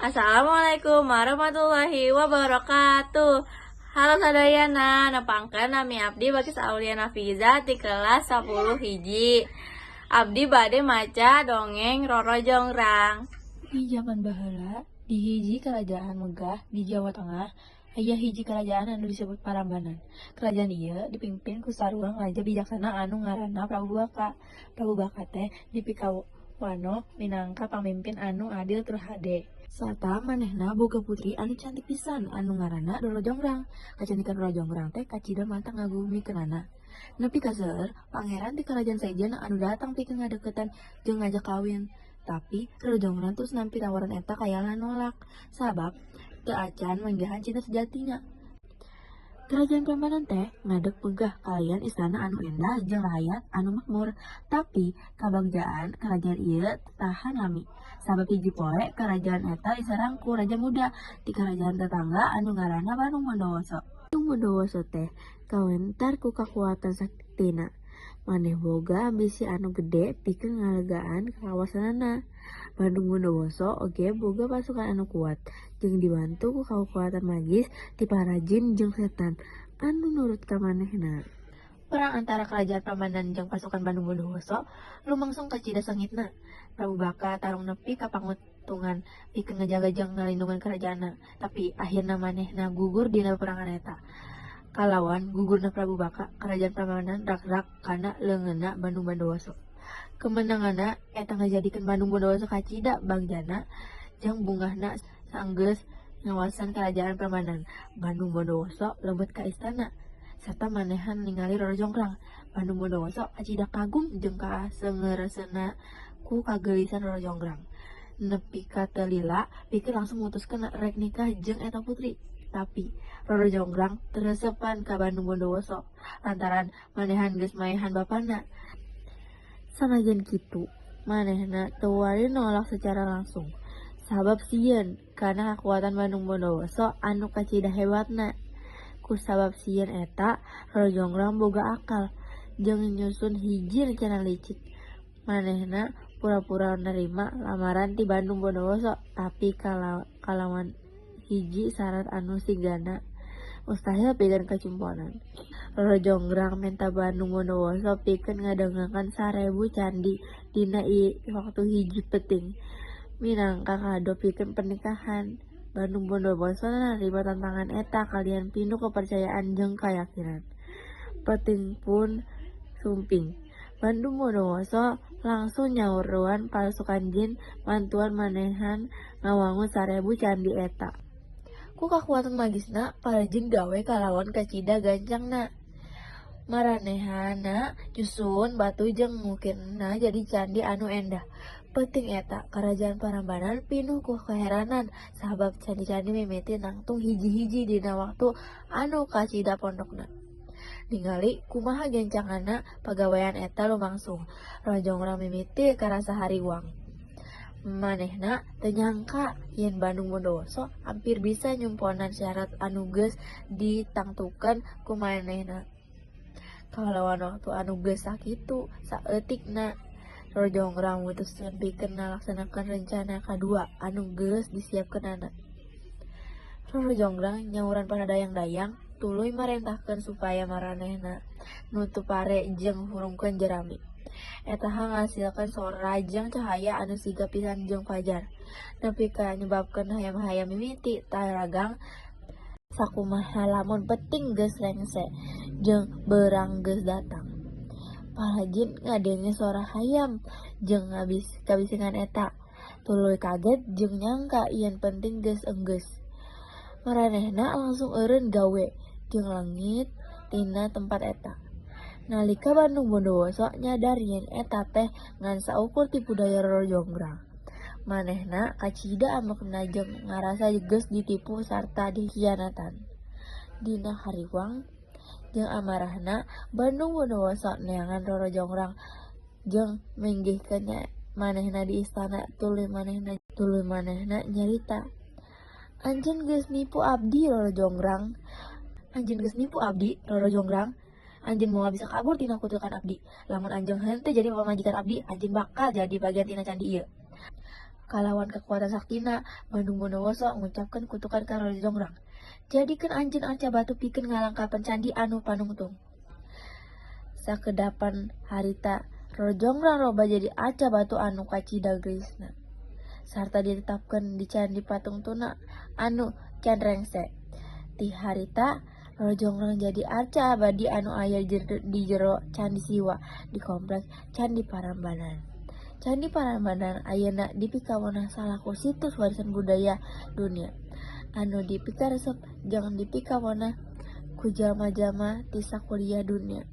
Assalamualaikum warahmatullahi wabarakatuh. Halo sadayana, nepangkeun nami abdi Bakis Auliana Fiza di kelas 10 hiji. Abdi bade maca dongeng Roro Jongrang. Di zaman baheula, di hiji kerajaan megah di Jawa Tengah, aya hiji kerajaan anu disebut Parambanan. Kerajaan ieu dipimpin ku saruang raja bijaksana anu ngaranna Prabu Baka. Prabu Baka teh dipikawano minangka pamimpin anu adil tur hade. Sarta manehna boga putri anu cantik pisan anu ngaranna Roro Jongrang. Kacantikan Roro Jongrang teh kacida mantang ngagumikeunana. Nepi ka seueur, pangeran di kerajaan saejeuna anu datang pikeun ngadeukeutan jeung ngajak kawin. Tapi Roro Jongrang terus nampi tawaran eta kayalan nolak, sabab teu acan manggihan cinta sejatinya. Kerajaan Prambanan teh ngadeg pegah kalian istana anu endah jeung rakyat anu makmur. Tapi kabagjaan kerajaan ieu tahan lami. Sabab hiji poe kerajaan eta diserang ku raja muda di kerajaan tetangga anu ngaranna Bandung Bondowoso. Bandung Bondowoso teh kawentar ku kakuatan saktina. Maneh boga ambisi anu gede pikeun ngalegaan kawasanana. Bandung Bondowoso oge boga pasukan anu kuat jeung dibantu ku kakuatan magis ti para jin jeung setan anu nurut ka manehna. Perang antara kerajaan Prambanan jeung pasukan Bandung Bondowoso lumangsung kacida sangitna. Prabu Baka tarung nepi ka pangutungan pikeun ngajaga jeung ngalindungan kerajaanna, tapi akhirna manehna gugur dina peperangan eta. Kalawan gugurna Prabu Baka, kerajaan Prambanan rak-rak kana leungeunna Bandung Bondowoso. Kemenanganna eta ngajadikeun Bandung Bondowoso kacida bagjana jeung bungahna saenggeus ngawasan kerajaan Prambanan. Bandung Bondowoso lebet ka istana sarta manehan ningali Roro Jongrang. Bandung Bondowoso kacida kagum jeung kasengeureuseunna ku kageulisan Roro Jongrang. Nepi ka teu lila pikeun langsung mutuskeun rek nikah jeung eta putri. Tapi Roro Jongrang tereusepan ka Bandung Bondowoso lantaran manehan geus maehan bapana. Sanajan kitu, manehna teu wani nolak secara langsung. Sabab sieun kana kakuatan Bandung Bondowoso anu kacida hebatna. Ku sabab sieun eta, Roro Jongrang boga akal jeung nyusun hiji rencana licik. Manehna pura-pura nerima lamaran ti Bandung Bondowoso, tapi kalawan hiji syarat anu sigana mustahil pikeun kacumponan. Roro Jongrang minta Bandung Bondowoso pikeun ngadengaken 1000 candi dina waktu hiji peuting minangka kado pikeun pernikahan. Bandung Bondowoso narima tantangan eta kalian pinu kepercayaan jeung kayakinan. Peuting pun sumping. Bandung Bondowoso langsung nyauruan pasukan jin mantuan manehan ngawangun 1000 candi eta. Ku kakuatan magisna para jin gawe kalawan kacida gancangna. Maranehana nyusun batu jeung ngukirna jadi candi anu endah. Peuting eta kerajaan Parambanan pinuh ku keheranan sabab candi-candi mimiti nangtung hiji-hiji dina waktu anu kacida pondokna. Ningali kumaha gencanganna pagawean eta lumangsung. Roro Jongrang mimiti karasa hariwang. Manehna teu nyangka yen Bandung Bondowoso hampir bisa nyumponan syarat anu geus ditangtukeun ku manehna. Kalawan waktu anu geus sakitu saeutikna, Roro Jongrang mutuskeun pikeun ngalaksanakeun rencana kadua anu geus disiapkeunana. Roro Jongrang nyauran pada dayang-dayang tuluy marentahkeun supaya maranehna nutup pare jeung hurungkeun jerami. Eta ngahasilkeun sorajang cahaya anu sigap pisan jeung fajar. Nepi ka nyebabkeun hayam-hayam mimiti taragang sakumaha lamun peuting geus lengse jeung beurang geus datang. Para jin ngadenge suara hayam jeung kabisingan eta. Tuluy kaget jeung nyangka yen penting geus enggeus. Maranehna langsung eureun gawe jeung leungit tina tempat eta. Nalika Bandung Bondowoso nyadar yen eta teh ngan saukur tipu daya Roro Jongrang. Manehna kacida amekna jeung ngarasa geus ditipu sarta dikhianatan. Dina hariwang jeung amarahna Bandung Bondowoso neangan Roro Jongrang jeung menggihkeun manehna di istana. Tuluy manehna nyarita, "Anjeun geus nipu abdi Roro Jongrang. Anjeun geus nipu abdi Roro Jongrang. Anjeun moal bisa kabur tina kutukan abdi. Lamun anjeun henteu jadi pamajikan abdi, anjeun bakal jadi bagian tina candi ieu." kalawan kekuatan saktina Bandung Bondowoso mengucapkan kutukan ka Rojongrang. Jadikeun anjeun arca batu pikeun ngalangkapan candi anu panungtung. Sakedapan harita Rojongrang roba jadi arca batu anu kacida geusna. Sarta ditetapkan di candi patungtuna anu can rengse. Ti harita Rojongrang jadi arca abadi anu aya di jero Candi Siwa di kompleks Candi Parambanan. Candi Parambanan ayeuna dipikawanah salaku situs warisan budaya dunia anu dipikaresep jeung dipikawanah ku jalma-jalma ti sakuliah dunia.